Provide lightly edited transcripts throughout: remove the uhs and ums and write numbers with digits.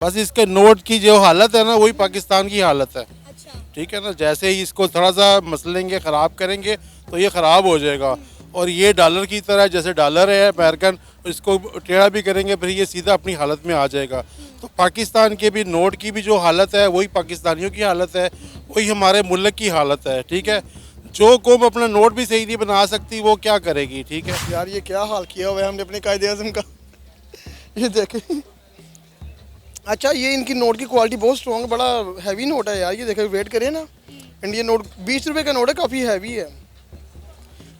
बस इसके नोट की जो हालत है ना वही पाकिस्तान की हालत है। अच्छा। ठीक है ना, जैसे ही इसको थोड़ा सा मसलेंगे, ख़राब करेंगे तो ये ख़राब हो जाएगा। और ये डॉलर की तरह, जैसे डॉलर है अमेरिकन, इसको टेढ़ा भी करेंगे फिर ये सीधा अपनी हालत में आ जाएगा। तो पाकिस्तान के भी नोट की भी जो हालत है वही पाकिस्तानियों की हालत है, वही हमारे मुल्क की हालत है। ठीक है, जो कौम अपना नोट भी सही नहीं बना सकती वो क्या करेगी। ठीक है यार ये क्या हाल किया हुआ है हमने अपने कायदे आज़म का। ये देखें। अच्छा, ये इनकी नोट की क्वालिटी बहुत स्ट्रॉन्ग, बड़ा हैवी नोट है यार। ये देखें, वेट करें ना, इंडियन नोट 20 रुपए का नोट है, काफ़ी हैवी है।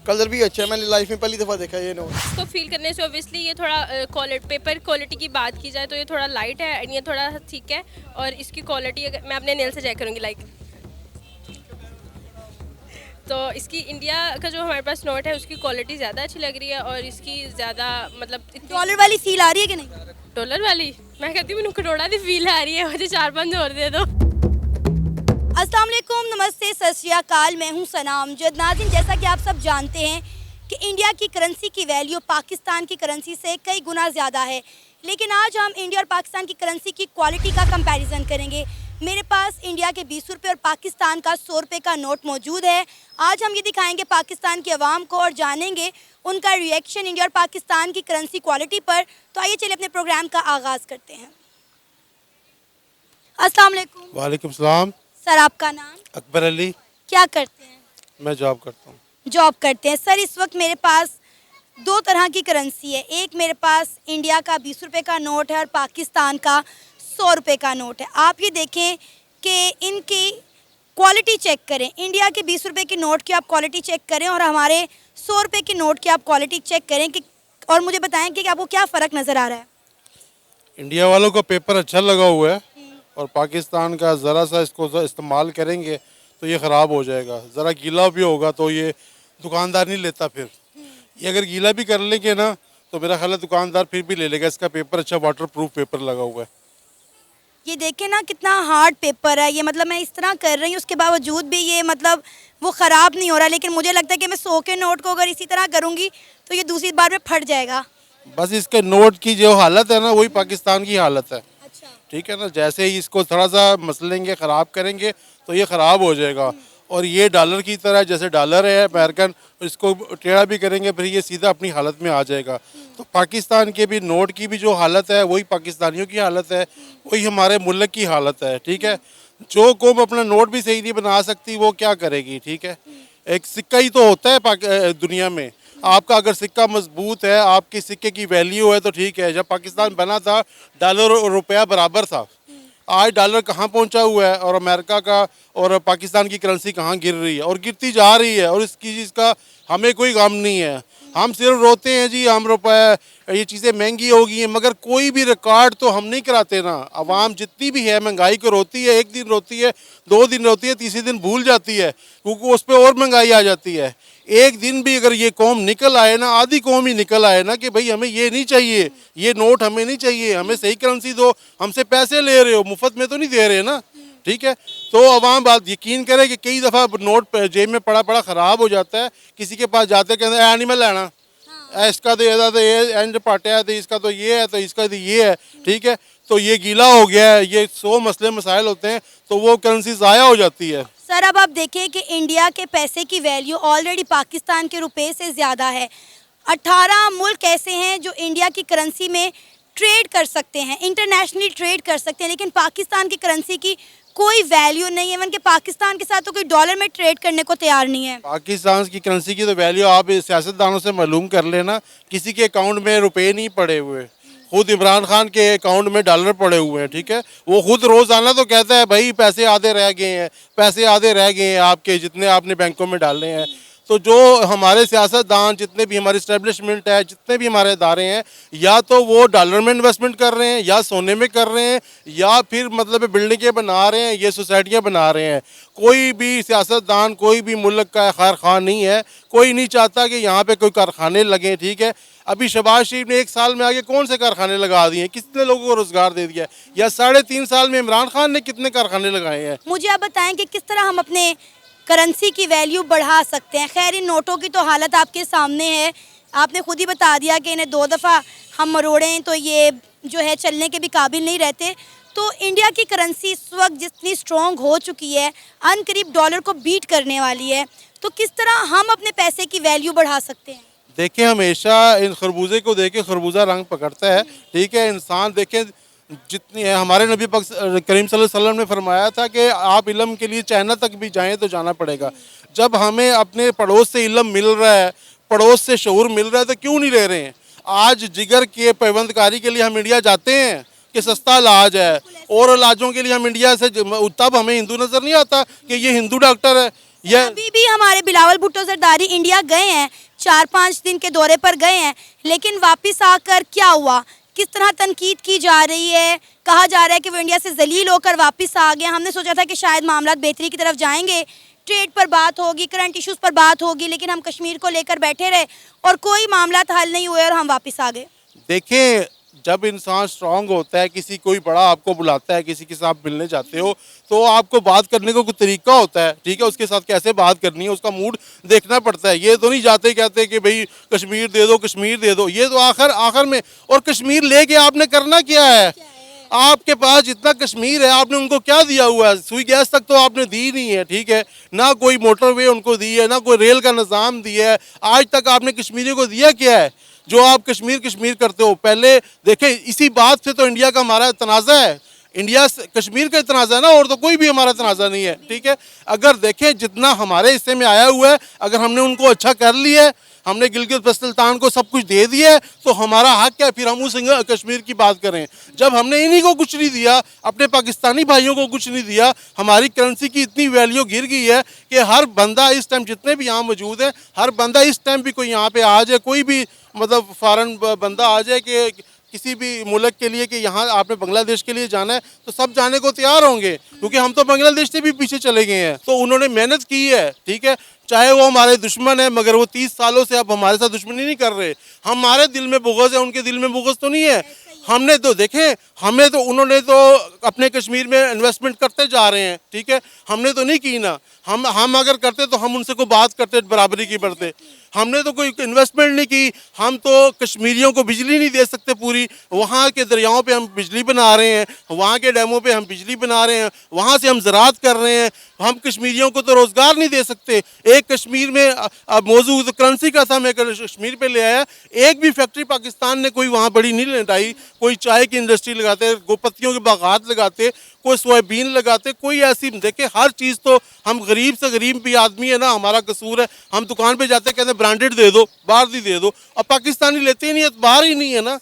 कलर भी अच्छा है, मैंने लाइफ में पहली दफ़ा देखा है ये नोट। इसको फील करने से ऑब्वियसली ये थोड़ा पेपर क्वालिटी की बात की जाए तो ये थोड़ा लाइट है एंड ये थोड़ा ठीक है। और इसकी क्वालिटी अगर मैं अपने नेल से चेक करूँगी लाइक, तो इसकी इंडिया का जो हमारे पास नोट है उसकी क्वालिटी ज़्यादा अच्छी लग रही है और इसकी ज़्यादा मतलब डॉलर वाली फील आ रही है कि नहीं? डॉलर वाली मैं कहती हूँ मैंने करोड़ा की फील आ रही है, मुझे 4-5 और दे दो। अस्सलाम वालेकुम, नमस्ते, सत श्री अकाल। मैं हूं सनाम जद। नाज़रीन, जैसा कि आप सब जानते हैं कि इंडिया की करेंसी की वैल्यू पाकिस्तान की करेंसी से कई गुना ज़्यादा है, लेकिन आज हम इंडिया और पाकिस्तान की करेंसी की क्वालिटी का कंपैरिजन करेंगे। मेरे पास इंडिया के 20 रुपये और पाकिस्तान का 100 रुपये का नोट मौजूद है। आज हम ये दिखाएंगे पाकिस्तान की आवाम को और जानेंगे उनका रिएक्शन इंडिया और पाकिस्तान की करेंसी क्वालिटी पर। तो आइए चलिए अपने प्रोग्राम का आगाज़ करते हैं। अस्सलाम वालेकुम। वालेकुम सलाम। सर, आपका नाम? अकबर अली। क्या करते हैं? मैं जॉब करता हूँ। जॉब करते हैं। सर, इस वक्त मेरे पास दो तरह की करेंसी है। एक मेरे पास इंडिया का 20 रुपये का नोट है और पाकिस्तान का 100 रुपये का नोट है। आप ये देखें कि इनकी क्वालिटी चेक करें। इंडिया के 20 रुपये के नोट की आप क्वालिटी चेक करें और हमारे 100 रुपये के नोट की आप क्वालिटी चेक करें कि और मुझे बताएं कि आपको क्या फ़र्क नज़र आ रहा है। इंडिया वालों का पेपर अच्छा लगा हुआ है और पाकिस्तान का ज़रा सा इसको इस्तेमाल करेंगे तो ये ख़राब हो जाएगा। ज़रा गीला भी होगा तो ये दुकानदार नहीं लेता। फिर ये अगर गीला भी कर लेंगे ना तो मेरा ख्याल है दुकानदार फिर भी ले लेगा। इसका पेपर अच्छा वाटर प्रूफ पेपर लगा हुआ है। ये देखें ना कितना हार्ड पेपर है ये, मतलब मैं इस तरह कर रही हूँ उसके बावजूद भी ये मतलब वो ख़राब नहीं हो रहा। लेकिन मुझे लगता है कि मैं 100 के नोट को अगर इसी तरह करूँगी तो ये दूसरी बार में फट जाएगा। बस इसके नोट की जो हालत है ना वही पाकिस्तान की हालत है। अच्छा। ठीक है ना, जैसे ही इसको थोड़ा सा मसलेंगे, ख़राब करेंगे तो ये ख़राब हो जाएगा। और ये डॉलर की तरह, जैसे डॉलर है अमेरिकन, इसको टेढ़ा भी करेंगे फिर ये सीधा अपनी हालत में आ जाएगा। तो पाकिस्तान के भी नोट की भी जो हालत है वही पाकिस्तानियों की हालत है, वही हमारे मुल्क की हालत है। ठीक है, जो कौम अपना नोट भी सही नहीं बना सकती वो क्या करेगी। ठीक है, एक सिक्का ही तो होता है दुनिया में। आपका अगर सिक्का मजबूत है, आपके सिक्के की वैल्यू है तो ठीक है। जब पाकिस्तान बना था डॉलर और रुपया बराबर था। आज डॉलर कहाँ पहुँचा हुआ है और अमेरिका का और पाकिस्तान की करेंसी कहाँ गिर रही है और गिरती जा रही है। और इसकी चीज़ का हमें कोई गम नहीं है। हम सिर्फ रोते हैं जी हम रुपये, ये चीज़ें महंगी हो गई हैं, मगर कोई भी रिकॉर्ड तो हम नहीं कराते ना। आवाम जितनी भी है महंगाई को रोती है, एक दिन रोती है, 2 दिन रोती है, तीसरे दिन भूल जाती है क्योंकि उस पर और महंगाई आ जाती है। एक दिन भी अगर ये कौम निकल आए ना, आधी कौम ही निकल आए ना कि भाई हमें ये नहीं चाहिए, ये नोट हमें नहीं चाहिए, हमें सही करेंसी दो, हमसे पैसे ले रहे हो, मुफ्त में तो नहीं दे रहे ना। ठीक है, तो अवाम बात यकीन करे कि कई दफ़ा नोट जेब में पड़ा पड़ा ख़राब हो जाता है। किसी के पास जाते कहते हैं नहीं मैं लेना, इसका तो ये एंड पार्ट है, तो इसका तो ये है, तो इसका तो ये है। ठीक है, तो ये गीला हो गया है, ये 100 मसले मसाइल होते हैं तो वो करेंसी ज़ाया हो जाती है। सर, अब आप देखें कि इंडिया के पैसे की वैल्यू ऑलरेडी पाकिस्तान के रुपए से ज़्यादा है। 18 मुल्क ऐसे हैं जो इंडिया की करेंसी में ट्रेड कर सकते हैं, इंटरनेशनली ट्रेड कर सकते हैं, लेकिन पाकिस्तान की करेंसी की कोई वैल्यू नहीं है। इवन के पाकिस्तान के साथ तो कोई डॉलर में ट्रेड करने को तैयार नहीं है। पाकिस्तान की करेंसी की तो वैल्यू आप सियासतदानों से मालूम कर लेना। किसी के अकाउंट में रुपए नहीं पड़े हुए, खुद इमरान खान के अकाउंट में डॉलर पड़े हुए हैं। ठीक है, वो खुद रोज़ाना तो कहता है भाई पैसे आधे रह गए हैं, पैसे आधे रह गए हैं आपके, जितने आपने बैंकों में डाले हैं। तो जो हमारे सियासतदान, जितने भी हमारे इस्टेब्लिशमेंट है, जितने भी हमारे इदारे हैं, या तो वो डॉलर में इन्वेस्टमेंट कर रहे हैं, या सोने में कर रहे हैं, या फिर मतलब बिल्डिंगें बना रहे हैं, ये सोसाइटियाँ बना रहे हैं। कोई भी सियासतदान, कोई भी मुल्क का खैर खां नहीं है। कोई नहीं चाहता कि यहाँ पे कोई कारखाने लगें। ठीक है, अभी शहबाज शरीफ ने 1 साल में आगे कौन से कारखाने लगा दिए, कितने लोगों को रोजगार दे दिया, या 3.5 साल में इमरान खान ने कितने कारखाने लगाए हैं। मुझे आप बताएं कि किस तरह हम अपने करेंसी की वैल्यू बढ़ा सकते हैं। खैर, इन नोटों की तो हालत आपके सामने है, आपने खुद ही बता दिया कि इन्हें 2 दफ़ा हम मरोड़ें तो ये जो है चलने के भी काबिल नहीं रहते। तो इंडिया की करेंसी इस वक्त जितनी स्ट्रॉन्ग हो चुकी है, अनकरीब डॉलर को बीट करने वाली है, तो किस तरह हम अपने पैसे की वैल्यू बढ़ा सकते हैं? देखिए, हमेशा इन खरबूजे को देखे खरबूजा रंग पकड़ता है, ठीक है। इंसान देखें जितनी है, हमारे नबी पाक करीम सल्लल्लाहु अलैहि वसल्लम ने फरमाया था कि आप इल्म के लिए चाइना तक भी जाएं तो जाना पड़ेगा। जब हमें अपने पड़ोस से इल्म मिल रहा है, पड़ोस से शऊर मिल रहा है, तो क्यों नहीं ले रहे हैं? आज जिगर के पैबंदकारी के लिए हम इंडिया जाते हैं कि सस्ता इलाज है, और इलाजों के लिए हम इंडिया से, तब हमें हिंदू नज़र नहीं आता कि ये हिंदू डॉक्टर है। ये अभी भी हमारे बिलावल भुट्टो जरदारी इंडिया गए हैं, 4-5 दिन के दौरे पर गए हैं, लेकिन वापस आकर क्या हुआ, किस तरह तनकीद की जा रही है, कहा जा रहा है कि वो इंडिया से जलील होकर वापस आ गए। हमने सोचा था कि शायद मामला बेहतरी की तरफ जाएंगे, ट्रेड पर बात होगी, करंट इश्यूज पर बात होगी, लेकिन हम कश्मीर को लेकर बैठे रहे और कोई मामला हल नहीं हुए और हम वापस आ गए। देखें, जब इंसान स्ट्रांग होता है, किसी कोई बड़ा आपको बुलाता है, किसी के साथ मिलने जाते हो, तो आपको बात करने का कोई तरीका होता है, ठीक है। उसके साथ कैसे बात करनी है, उसका मूड देखना पड़ता है। ये तो नहीं जाते कहते कि भाई कश्मीर दे दो, कश्मीर दे दो। ये तो आखिर में, और कश्मीर लेके आपने करना क्या है? आपके पास जितना कश्मीर है, आपने उनको क्या दिया हुआ है? सुई गैस तक तो आपने दी नहीं है, ठीक है ना। कोई मोटरवे उनको दी है, ना कोई रेल का निज़ाम दिया है। आज तक आपने कश्मीरियों को दिया क्या है जो आप कश्मीर कश्मीर करते हो? पहले देखें, इसी बात से तो इंडिया का हमारा तनाज़ा है, इंडिया से कश्मीर का तनाज़ा है ना, और तो कोई भी हमारा तनाज़ा नहीं है, ठीक है। अगर देखें जितना हमारे हिस्से में आया हुआ है, अगर हमने उनको अच्छा कर लिया है, हमने गिलगित बल्तिस्तान को सब कुछ दे दिया है, तो हमारा हक क्या है फिर हम उस कश्मीर की बात करें? जब हमने इन्हीं को कुछ नहीं दिया, अपने पाकिस्तानी भाइयों को कुछ नहीं दिया, हमारी करेंसी की इतनी वैल्यू गिर गई है कि हर बंदा इस टाइम, जितने भी यहाँ मौजूद है, हर बंदा इस टाइम भी कोई यहाँ पे आ जाए, कोई भी मतलब फॉरेन बंदा आ जाए कि किसी भी मुल्क के लिए कि यहाँ आपने बांग्लादेश के लिए जाना है, तो सब जाने को तैयार होंगे, क्योंकि हम तो बांग्लादेश से भी पीछे चले गए हैं। तो उन्होंने मेहनत की है, ठीक है, चाहे वो हमारे दुश्मन है, मगर वो 30 सालों से अब हमारे साथ दुश्मनी नहीं कर रहे। हमारे दिल में बुग़्ज़ है, उनके दिल में बुग़्ज़ तो नहीं है। हमने तो देखें, हमें तो उन्होंने तो अपने कश्मीर में इन्वेस्टमेंट करते जा रहे हैं, ठीक है, हमने तो नहीं की ना। हम अगर करते तो हम उनसे को बात करते, बराबरी की बढ़ते। हमने तो कोई इन्वेस्टमेंट नहीं की। हम तो कश्मीरियों को बिजली नहीं दे सकते पूरी, वहाँ के दरियाओं पे हम बिजली बना रहे हैं, वहाँ के डैमों पे हम बिजली बना रहे हैं, वहाँ से हम ज़राअत कर रहे हैं। हम कश्मीरियों को तो रोज़गार नहीं दे सकते। एक कश्मीर में अब मौजूद करेंसी का था, मैं कश्मीर पे ले आया, एक भी फैक्ट्री पाकिस्तान ने कोई वहाँ बड़ी नहीं लगाई। कोई चाय की इंडस्ट्री लगाते, गोपत्तियों के बागात लगाते, कोई सोयाबीन लगाते, कोई ऐसी देखे। हर चीज़ तो हम गरीब से गरीब भी आदमी है ना, हमारा कसूर है। हम दुकान पे जाते कहते ब्रांडेड दे दो, बाहर दी दे दो, अब पाकिस्तानी लेते ही नहीं है, बाहर ही नहीं है ना,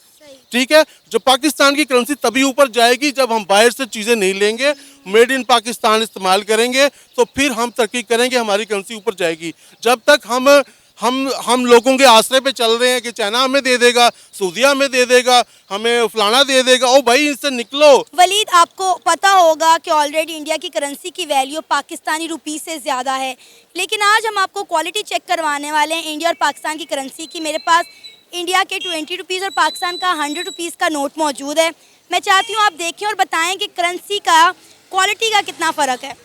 ठीक है। जो पाकिस्तान की करेंसी तभी ऊपर जाएगी जब हम बाहर से चीज़ें नहीं लेंगे, मेड इन पाकिस्तान इस्तेमाल करेंगे, तो फिर हम तरक्की करेंगे, हमारी करेंसी ऊपर जाएगी। जब तक हम लोगों के आसरे पे चल रहे हैं कि चाइना हमें दे देगा, सऊदीया हमें दे देगा, हमें फलाना दे देगा, ओ भाई इससे निकलो। वलीद, आपको पता होगा कि ऑलरेडी इंडिया की करेंसी की वैल्यू पाकिस्तानी रुपीस से ज़्यादा है, लेकिन आज हम आपको क्वालिटी चेक करवाने वाले हैं इंडिया और पाकिस्तान की करेंसी की। मेरे पास इंडिया के 20 रुपीज़ और पाकिस्तान का 100 रुपीज़ का नोट मौजूद है। मैं चाहती हूँ आप देखें और बताएं कि करेंसी का क्वालिटी का कितना फ़र्क है।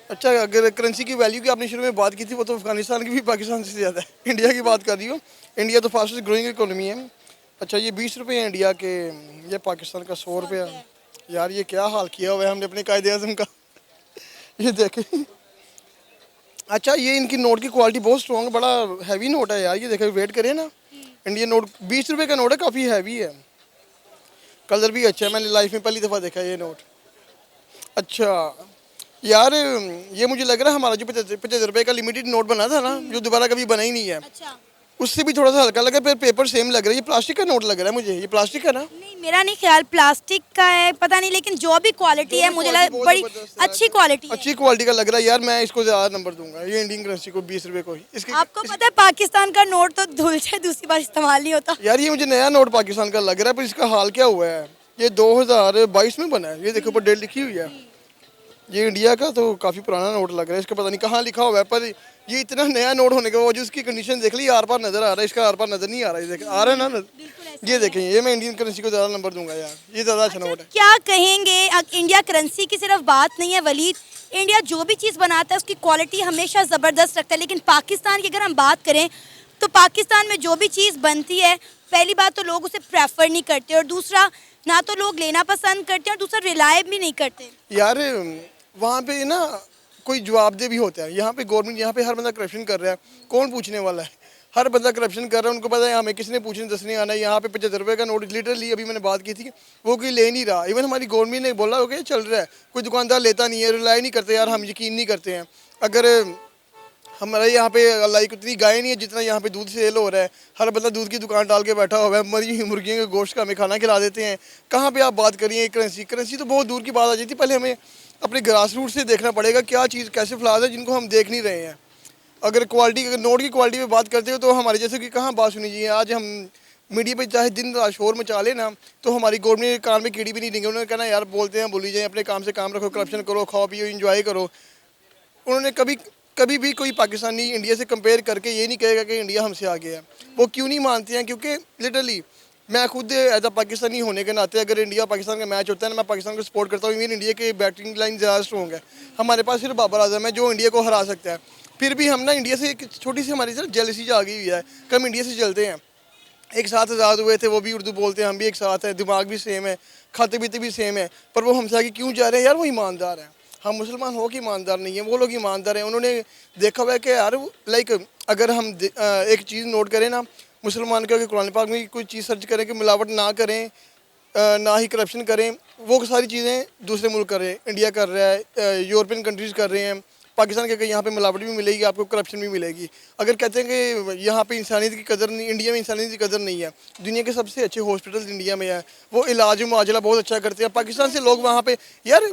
अच्छा, अगर करेंसी की वैल्यू की आपने शुरू में बात की थी, वो तो अफगानिस्तान की भी पाकिस्तान से ज़्यादा है। इंडिया की बात कर रही हूँ, इंडिया तो फास्टेस्ट ग्रोइंग इकोनॉमी है। अच्छा, ये 20 रुपये हैं इंडिया के, ये पाकिस्तान का 100 रुपये है। यार ये क्या हाल किया हुआ है हमने अपने कायदे आज़म का। ये देखें। अच्छा, ये इनकी नोट की क्वालिटी बहुत स्ट्रॉन्ग है, बड़ा हैवी नोट है यार। ये देखें, वेट करें ना, इंडियन नोट 20 रुपये का नोट है, काफ़ी हैवी है, कलर भी अच्छा है। मैंने लाइफ में पहली दफ़ा देखा ये नोट। अच्छा यार, ये मुझे लग रहा है हमारा जो 75 रुपये का लिमिटेड नोट बना था ना, जो दोबारा कभी बना ही नहीं है, अच्छा, उससे भी थोड़ा सा हल्का लगा, फिर पेपर सेम लग रहा है। ये प्लास्टिक का नोट लग रहा है मुझे, ये प्लास्टिक का ना? नहीं, मेरा नहीं ख्याल प्लास्टिक का है, पता नहीं, लेकिन जो भी क्वालिटी है मुझे लगा बड़ी अच्छी क्वालिटी है। अच्छी क्वालिटी का लग रहा है यार। मैं इसको ज़्यादा नंबर दूंगा, ये इंडियन करेंसी को 20 रुपये को ही। इसके आपको पता है पाकिस्तान का नोट तो धुल जाए दूसरी बार इस्तेमाल नहीं होता। यार ये मुझे नया नोट पाकिस्तान का लग रहा है, पर इसका हाल क्या हुआ है? ये 2022 में बना है, ये देखो ऊपर डेट लिखी हुई है। ये इंडिया का तो काफ़ी पुराना नोट लग रहा है, इसका पता नहीं कहाँ लिखा हुआ है, पर ये इतना नया नोट होने के बावजूद उसकी कंडीशन देख ली, आर पार नजर आ रहा है, इसका आर पार नजर नहीं आ रहा है। ये आ रहा है ना, ये देखें, ये मैं इंडियन करेंसी को ज़्यादा नंबर दूंगा यार, ये ज़्यादा अच्छा नोट है। क्या कहेंगे, इंडिया करेंसी की सिर्फ बात नहीं है वलीद, इंडिया जो भी चीज़ बनाता है उसकी क्वालिटी हमेशा ज़बरदस्त रखता है, लेकिन पाकिस्तान की अगर हम बात करें तो पाकिस्तान में जो भी चीज़ बनती है, पहली बात तो लोग उसे प्रेफर नहीं करते, और दूसरा ना तो लोग लेना पसंद करते हैं और दूसरा रिलाय भी नहीं करते। यार वहाँ पे ना कोई जवाबदेह भी होता है। यहाँ पे गवर्नमेंट, यहाँ पे हर बंदा करप्शन कर रहा है, कौन पूछने वाला है? हर बंदा करप्शन कर रहा है, उनको पता है हमें किसने पूछने दसने आना है। यहाँ पे 75 रुपये का नोट लिटरली अभी मैंने बात की थी, वो कोई ले नहीं रहा। इवन हमारी गवर्नमेंट ने बोला ओके चल रहा है, कोई दुकानदार लेता नहीं है, रिलाई नहीं करते यार, हम यकीन नहीं करते हैं। अगर हमारे यहाँ पे लाइक उतनी गाय नहीं है जितना यहाँ पे दूध सेल हो रहा है, हर बंदा दूध की दुकान डाल के बैठा हुआ है, मरी हुई मुर्गियों के गोश्त का हमें खाना खिला देते हैं। कहाँ पे आप बात करिए करेंसी, करेंसी तो बहुत दूर की बात आ जाती है। पहले हमें अपने ग्रास रूट से देखना पड़ेगा क्या चीज़ कैसे फ्लाज है जिनको हम देख नहीं रहे हैं। अगर क्वालिटी, अगर नोट की क्वालिटी पे बात करते हो तो हमारे जैसे कि कहाँ बात सुनी चाहिए। आज हम मीडिया पे चाहे दिन रात शोर मचा ले ना, तो हमारी गवर्नमेंट के कान में कीड़ी भी नहीं देंगे। उन्होंने कहना यार बोलते हैं बोली जाए, अपने काम से काम रखो, करप्शन करो, खाओ पियो, इंजॉय करो। उन्होंने कभी भी कोई पाकिस्तानी इंडिया से कंपेयर करके ये नहीं कहेगा कि इंडिया हमसे आगे है। वो क्यों नहीं मानते हैं? क्योंकि लिटरली मैं खुद एज अ पाकिस्तानी होने के नाते अगर इंडिया पाकिस्तान का मैच होता है ना, मैं पाकिस्तान को सपोर्ट करता हूँ। इवन इंडिया की बैटिंग लाइन ज़्यादा स्ट्रॉन्ग है, हमारे पास सिर्फ बाबर आजम है जो इंडिया को हरा सकता है। फिर भी हम ना इंडिया से एक छोटी सी हमारी सर जेलसी जा गई हुई है, कम इंडिया से चलते हैं। एक साथ आज़ाद हुए थे, वो भी उर्दू बोलते हैं, हम भी एक साथ हैं, दिमाग भी सेम है, खाते पीते भी सेम है, पर वो हमसे आगे क्यों जा रहे हैं? यार वो ईमानदार हैं, हम मुसलमान हो कि ईमानदार नहीं है, वो लोग ईमानदार हैं। उन्होंने देखा हुआ है कि यार लाइक अगर हम एक चीज़ नोट करें ना, मुसलमान के कुरान पाक में कोई चीज़ सर्च करें कि मिलावट ना करें, ना ही करप्शन करें, वो सारी चीज़ें दूसरे मुल्क कर रहे हैं, इंडिया कर रहा है, यूरोपियन कंट्रीज़ कर रहे हैं। पाकिस्तान के यहाँ पे मिलावट भी मिलेगी, आपको करप्शन भी मिलेगी। अगर कहते हैं कि यहाँ पे इंसानियत की कदर नहीं, इंडिया में इंसानियत की कदर नहीं है। दुनिया के सबसे अच्छे हॉस्पिटल इंडिया में है, वो इलाज मुआवजा बहुत अच्छा करते हैं। पाकिस्तान से लोग वहाँ पे, यार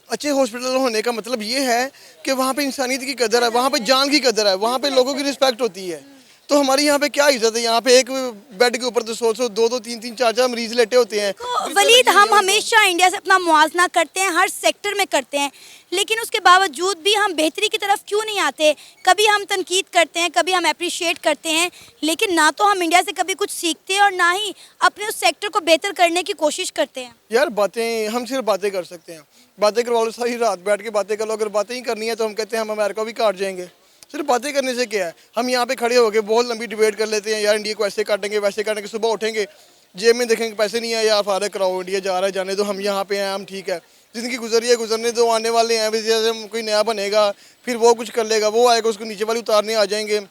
अच्छे हॉस्पिटल होने का मतलब ये है कि वहाँ पे इंसानियत की कदर है, वहाँ पे जान की कदर है, वहाँ पे लोगों की रिस्पेक्ट होती है। तो हमारी यहाँ पे क्या इज्जत है? यहाँ पे एक बेड के ऊपर तो 100 2 3 4 मरीज लेटे होते हैं। तो वलीद, हम हमेशा इंडिया से अपना मुआवजना करते हैं, हर सेक्टर में करते हैं, लेकिन उसके बावजूद भी हम बेहतरी की तरफ क्यों नहीं आते? कभी हम तनकीद करते हैं, कभी हम अप्रिशिएट करते हैं, लेकिन ना तो हम इंडिया से कभी कुछ सीखते हैं और ना ही अपने उस सेक्टर को बेहतर करने की कोशिश करते हैं। यार बातें, हम सिर्फ बातें कर सकते हैं, बातें करवा लो, सारी रात बैठ के बातें कर लो। अगर बातें ही करनी है तो हम कहते हैं हम अमेरिका भी काट जाएंगे। सिर्फ बातें करने से क्या है? हम यहाँ पे खड़े होकर बहुत लंबी डिबेट कर लेते हैं, यार इंडिया को ऐसे काटेंगे वैसे काटेंगे। सुबह उठेंगे जेब में देखेंगे पैसे नहीं है, यार फारग कराओ, इंडिया जा रहा है जाने दो, हम यहाँ पे हैं, हम ठीक है, ज़िंदगी गुजरी है गुजरने दो, आने वाले हैं, वैसे कोई नया बनेगा फिर वो कुछ कर लेगा, वो आएगा उसको नीचे वाले उतारने आ जाएंगे।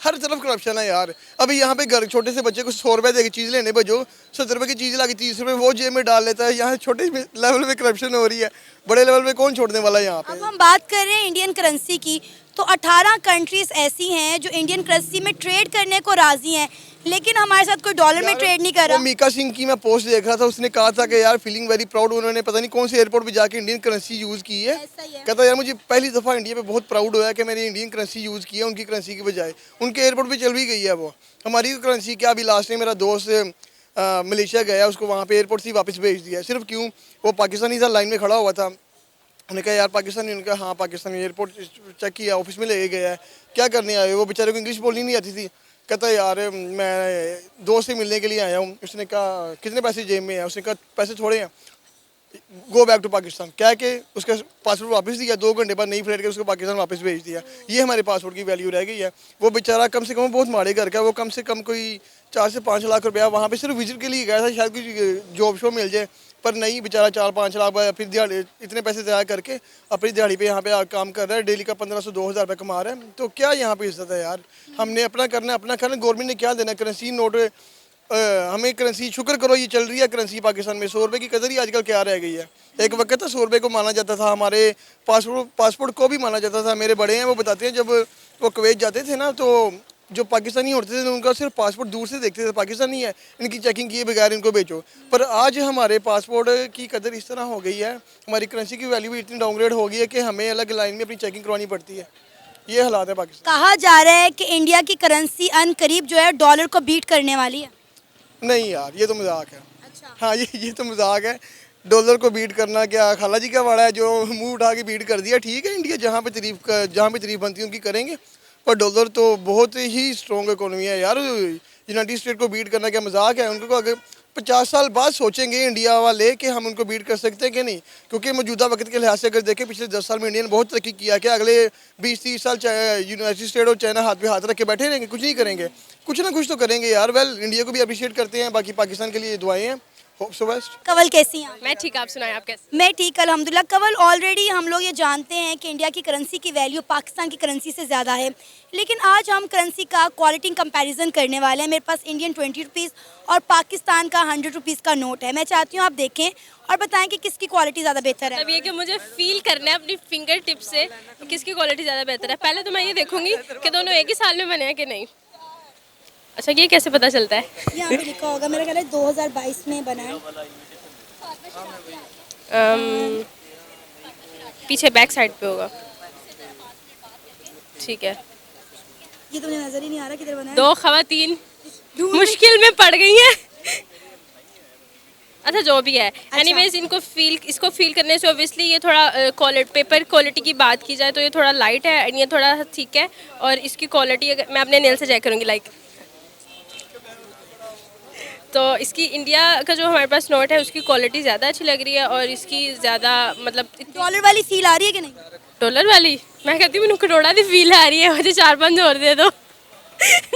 हर तरफ करप्शन है यार। अभी यहाँ पे घर छोटे से बच्चे को 100 रुपये देकर चीज़ लेने भेजो, 70 रुपये की चीज़ ला के 30 रुपये वो जेब में डाल लेता है। यहाँ छोटे लेवल पे करप्शन हो रही है, बड़े लेवल पे कौन छोड़ने वाला है यहाँ पे? अब हम बात कर रहे हैं इंडियन करेंसी की, तो 18 कंट्रीज ऐसी हैं जो इंडियन करेंसी में ट्रेड करने को राजी हैं, लेकिन हमारे साथ कोई डॉलर में ट्रेड नहीं कर रहा। मीका सिंह की मैं पोस्ट देख रहा था, उसने कहा था कि यार फीलिंग वेरी प्राउड, उन्होंने पता नहीं कौन से एयरपोर्ट पे जाके इंडियन करेंसी यूज़ की है। कहता यार मुझे पहली दफ़ा इंडिया पे बहुत प्राउड हुआ है कि मैंने इंडियन करेंसी यूज़ की है उनकी करेंसी की बजाय। उनके एयरपोर्ट पे चल भी गई है वो, हमारी करेंसी क्या। अभी लास्ट में मेरा दोस्त मलेशिया गया, उसको वहाँ पे एयरपोर्ट से वापस भेज दिया। सिर्फ क्यों? वो पाकिस्तानी था, लाइन में खड़ा हुआ था, उन्होंने कहा यार पाकिस्तानी, उन्होंने कहा हाँ पाकिस्तानी, एयरपोर्ट चेक किया, ऑफिस में ले गया है, क्या करने आए? वो बेचारे को इंग्लिश बोलनी नहीं आती थी। कहता यार मैं दोस्त से मिलने के लिए आया हूँ। उसने कहा कितने पैसे जेब में है? उसने कहा पैसे थोड़े हैं, गो बैक टू पाकिस्तान। क्या कि उसका पासपोर्ट वापस दिया, 2 घंटे बाद नहीं फ्लाइट के उसको पाकिस्तान वापस भेज दिया। ये हमारे पासपोर्ट की वैल्यू रह गई है। वो बेचारा कम से कम बहुत माड़े घर का, वो कम से कम कोई 4 से 5 लाख रुपया वहाँ पे सिर्फ विजिट के लिए गया था, शायद कोई जॉब शो मिल जाए, पर नहीं, बेचारा 4-5 लाख फिर दिहाड़ी इतने पैसे ज़ाया करके अपनी दिहाड़ी पे यहाँ पे काम कर रहा है, डेली का 1500-2000 रुपये कमा रहा है। तो क्या यहाँ पे इज्जत है यार? हमने अपना करना, अपना करना, गवर्नमेंट ने क्या देना? करेंसी नोट, हमें करेंसी, शुक्र करो ये चल रही है करेंसी पाकिस्तान में। 100 रुपये की कदर ही आजकल क्या रह गई है? एक वक्त था 100 रुपये को माना जाता था, हमारे पासपोर्ट को भी माना जाता था। मेरे बड़े हैं वो बताते हैं, जब वो कुवैत जाते थे ना, तो जो पाकिस्तानी होते थे उनका सिर्फ पासपोर्ट दूर से देखते थे, पाकिस्तानी है, इनकी चेकिंग किए बगैर इनको बेचो। पर आज हमारे पासपोर्ट की कदर इस तरह हो गई है, हमारी करेंसी की वैल्यू भी इतनी डाउनग्रेड हो गई है कि हमें अलग लाइन में अपनी चेकिंग करवानी पड़ती है। ये हालात है पाकिस्तान। कहा जा रहा है कि इंडिया की करेंसी अनकरीब जो है डॉलर को बीट करने वाली है। नहीं यार, ये तो मजाक है। अच्छा। हाँ ये तो मजाक है। डॉलर को बीट करना क्या खाला जी का वाड़ा है जो मुंह उठा के बीट कर दिया? ठीक है, इंडिया जहाँ पे तारीफ बनती है उनकी करेंगे, पर डॉलर तो बहुत ही स्ट्रॉन्ग इकोनॉमी है यार। यूनाइटेड स्टेट को बीट करना क्या मजाक है? उनको अगर 50 साल बाद सोचेंगे इंडिया वाले कि हम उनको बीट कर सकते हैं कि नहीं, क्योंकि मौजूदा वक्त के लिहाज से अगर देखें पिछले 10 साल में इंडिया ने बहुत तरक्की किया। कि अगले 20-30 साल यूनाइटेड स्टेट और चाइना हाथ पे हाथ रख के बैठे रहेंगे? कुछ नहीं करेंगे, कुछ ना कुछ तो करेंगे यार। वेल, इंडिया को भी अप्रिशिएट करते हैं, बाकी पाकिस्तान के लिए दुआएं हैं। Hope so best. कवल कैसी हैं आप? मैं ठीक, आप सुनाएं, आप कैसे? मैं ठीक अल्हम्दुलिल्लाह। कवल, ऑलरेडी हम लोग ये जानते हैं कि इंडिया की करेंसी की वैल्यू पाकिस्तान की करेंसी से ज़्यादा है, लेकिन आज हम करेंसी का क्वालिटी कंपैरिजन करने वाले हैं। मेरे पास इंडियन 20 रुपीज़ और पाकिस्तान का 100 रुपीज़ का नोट है। मैं चाहती हूँ आप देखें और बताएं कि किसकी क्वालिटी ज़्यादा बेहतर है। मतलब ये कि मुझे फील करना है अपनी फिंगर टिप से कि किसकी क्वालिटी ज़्यादा बेहतर है। पहले तो मैं ये देखूंगी कि दोनों एक ही साल में बने हैं कि नहीं। अच्छा, ये कैसे पता चलता है? यहाँ पे लिखा होगा, मेरा ख्याल है 2022 में बना है। पीछे बैक साइड पे होगा। ठीक है। ये तो मुझे नज़र ही नहीं आ रहा किधर बना है। दो खवातीन मुश्किल में पड़ गई हैं। अच्छा, जो भी है, एनीवेज इसको फील करने से ऑब्वियसली ये थोड़ा पेपर क्वालिटी की बात की जाए तो ये थोड़ा लाइट है, ये थोड़ा ठीक है। और इसकी क्वालिटी अगर मैं अपने नेल से चेक करूँगी लाइक, तो इसकी इंडिया का जो हमारे पास नोट है उसकी क्वालिटी ज़्यादा अच्छी लग रही है और इसकी ज़्यादा मतलब डॉलर वाली फील आ रही है कि नहीं? डॉलर वाली मैं कहती हूँ मैंने करोड़ा की फील आ रही है, मुझे 4-5 और दे दो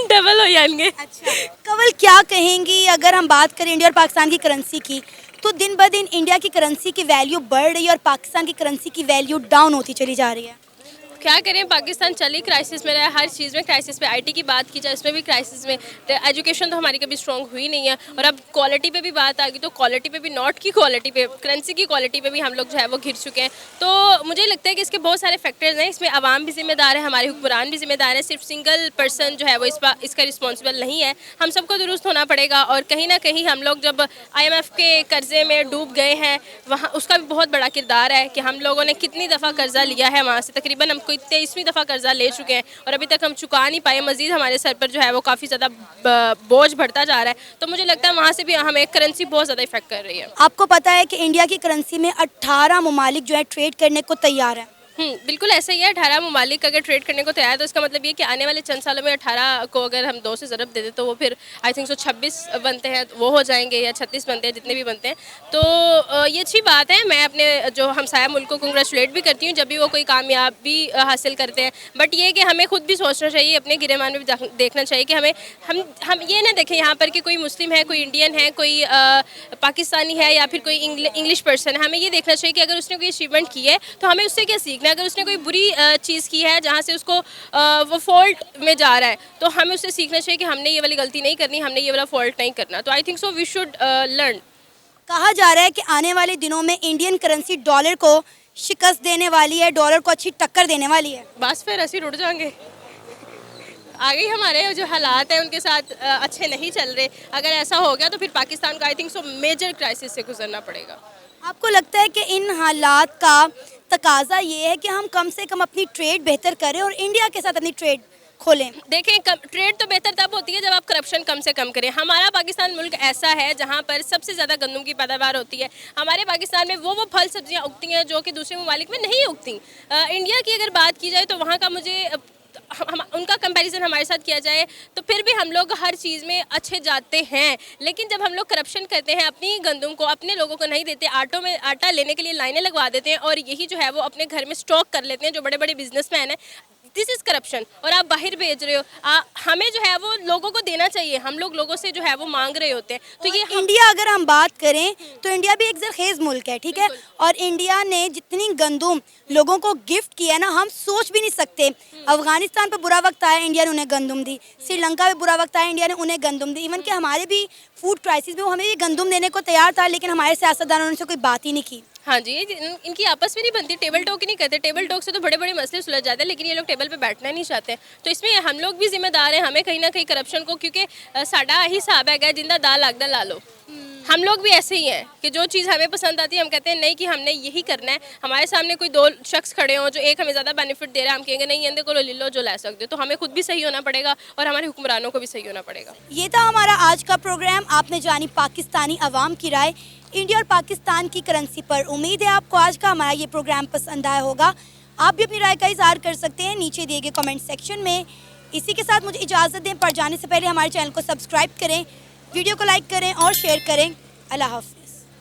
डबल हो जाएंगे। अच्छा, कवल क्या कहेंगी अगर हम बात करें इंडिया और पाकिस्तान की करेंसी की, तो दिन ब दिन इंडिया की करेंसी की वैल्यू बढ़ रही है और पाकिस्तान की करेंसी की वैल्यू डाउन होती चली जा रही है। क्या करें, पाकिस्तान चली क्राइसिस में रहा है, हर चीज़ में क्राइसिस पे। आईटी की बात की जाए उसमें भी क्राइसिस में, एजुकेशन तो हमारी कभी स्ट्रॉन्ग हुई नहीं है। और अब क्वालिटी पे भी बात आ गई तो क्वालिटी पे भी, नोट की क्वालिटी पे, करेंसी की क्वालिटी पे भी हम लोग जो है वो घिर चुके हैं। तो मुझे लगता है कि इसके बहुत सारे फैक्टर्स हैं। इसमें आवाम भी जिम्मेदार है, हमारे हुक्मरान भी जिम्मेदार है। सिर्फ सिंगल पर्सन जो है वो इसका रिस्पॉन्सिबल नहीं है। हम सबको दुरुस्त होना पड़ेगा। और कहीं ना कहीं हम लोग जब IMF के कर्जे में डूब गए हैं, वहाँ उसका भी बहुत बड़ा किरदार है कि हम लोगों ने कितनी दफ़ा कर्जा लिया है वहाँ से। तकरीबन हम 23वीं दफ़ा कर्जा ले चुके हैं और अभी तक हम चुका नहीं पाए। मजीद हमारे सर पर जो है वो काफ़ी ज़्यादा बोझ बढ़ता जा रहा है। तो मुझे लगता है वहाँ से भी हमें करेंसी बहुत ज़्यादा इफेक्ट कर रही है। आपको पता है कि इंडिया की करेंसी में 18 ममालिक जो है ट्रेड करने को तैयार है। बिल्कुल ऐसा ही है। 18 ममालिक अगर ट्रेड करने को तैयार है तो इसका मतलब ये कि आने वाले चंद सालों में 18 को अगर हम 2 से ज़रब दे दें तो वो फिर आई थिंक 26 बनते हैं, वो हो जाएंगे, या 36 बनते हैं, जितने भी बनते हैं। तो ये अच्छी बात है। मैं अपने जो हमसाया मुल्क को कंग्रेचुलेट भी करती हूँ जब भी वो कोई कामयाबी हासिल करते हैं। बट ये कि हमें खुद भी सोचना चाहिए, अपने गिरेमान में भी देखना चाहिए कि हम ये ना देखें यहाँ पर कि कोई मुस्लिम है, कोई इंडियन है, कोई पाकिस्तानी है या फिर कोई इंग्लिश पर्सन है। हमें ये देखना चाहिए कि अगर उसने कोई अचीवमेंट की है तो हमें उससे क्या सीखना है। अगर उसने कोई बुरी चीज़ की है जहाँ से उसको वो फॉल्ट में जा रहा है तो हमें उससे सीखना चाहिए कि हमने ये वाली गलती नहीं करनी, हमने ये वाला फॉल्ट नहीं करना। तो I think so we should learn. कहा जा रहा है कि आने वाले दिनों में इंडियन करेंसी डॉलर को शिकस्त देने वाली है, डॉलर को अच्छी टक्कर देने वाली है। बस फिर ऐसे रुट जाएंगे। आगे हमारे जो हालात हैं उनके साथ अच्छे नहीं चल रहे। अगर ऐसा हो गया तो फिर पाकिस्तान को I think so major crisis से गुजरना पड़ेगा। आपको लगता है कि इन हालात का तकाजा ये है कि हम कम से कम अपनी ट्रेड बेहतर करें और इंडिया के साथ अपनी ट्रेड खोलें? देखें, ट्रेड तो बेहतर तब होती है जब आप करप्शन कम से कम करें। हमारा पाकिस्तान मुल्क ऐसा है जहाँ पर सबसे ज़्यादा गंदम की पैदावार होती है। हमारे पाकिस्तान में वो फल सब्जियाँ उगती हैं जो कि दूसरे ममालिक में नहीं उगती। इंडिया की अगर बात की जाए तो वहाँ का मुझे उनका कंपैरिजन हमारे साथ किया जाए तो फिर भी हम लोग हर चीज़ में अच्छे जाते हैं। लेकिन जब हम लोग करप्शन करते हैं, अपनी गंदम को अपने लोगों को नहीं देते, आटा लेने के लिए लाइनें लगवा देते हैं और यही जो है वो अपने घर में स्टॉक कर लेते हैं, जो बड़े बड़े बिजनेसमैन हैं, दिस इज़ करप्शन। और आप बाहर भेज रहे हो, हमें जो है वो लोगों को देना चाहिए। हम लोग लोगों से जो है वो मांग रहे होते हैं। तो ये इंडिया अगर हम बात करें तो इंडिया भी एक जरखेज़ मुल्क है, ठीक है। और इंडिया ने जितनी गंदम लोगों को गिफ्ट किया है ना, हम सोच भी नहीं सकते। अफगानिस्तान पे बुरा वक्त आया, इंडिया ने उन्हें गंदम दी। श्रीलंका में बुरा वक्त आया, इंडिया ने उन्हें गंदम दी। इवन कि हमारे भी फूड क्राइसिस में वो हमें भी गंदम देने को तैयार था, लेकिन हमारे सियासतदानों ने से कोई बात ही नहीं की। हाँ जी, इनकी आपस में नहीं बनती, टेबल टॉक ही नहीं करते। टेबल टॉक से तो बड़े बड़े मसले सुलझ जाते हैं, लेकिन ये लोग टेबल पे बैठना नहीं चाहते। तो इसमें हम लोग भी जिम्मेदार हैं, हमें कहीं ना कहीं करप्शन को, क्योंकि साडा ही हिसाब है जिंदा दाल लगदा ला लो। हम लोग भी ऐसे ही हैं कि जो चीज़ हमें पसंद आती है हम कहते हैं नहीं कि हमने यही करना है। हमारे सामने कोई 2 शख्स खड़े हों जो एक हमें ज़्यादा बेनिफिट दे रहा है, हम कहेंगे नहीं इंदे को ले लो जो ले सकते हो। तो हमें खुद भी सही होना पड़ेगा और हमारे हुक्मरानों को भी सही होना पड़ेगा। ये था हमारा आज का प्रोग्राम। आपने जानी पाकिस्तानी अवाम की राय इंडिया और पाकिस्तान की करेंसी पर। उम्मीद है आपको आज का हमारा ये प्रोग्राम पसंद आया होगा। आप भी अपनी राय का इजहार कर सकते हैं नीचे दिए गए कमेंट सेक्शन में। इसी के साथ मुझे इजाज़त दें, पर जाने से पहले हमारे चैनल को सब्सक्राइब करें, वीडियो को लाइक करें और शेयर करें। अल्लाह हाफ़िज़।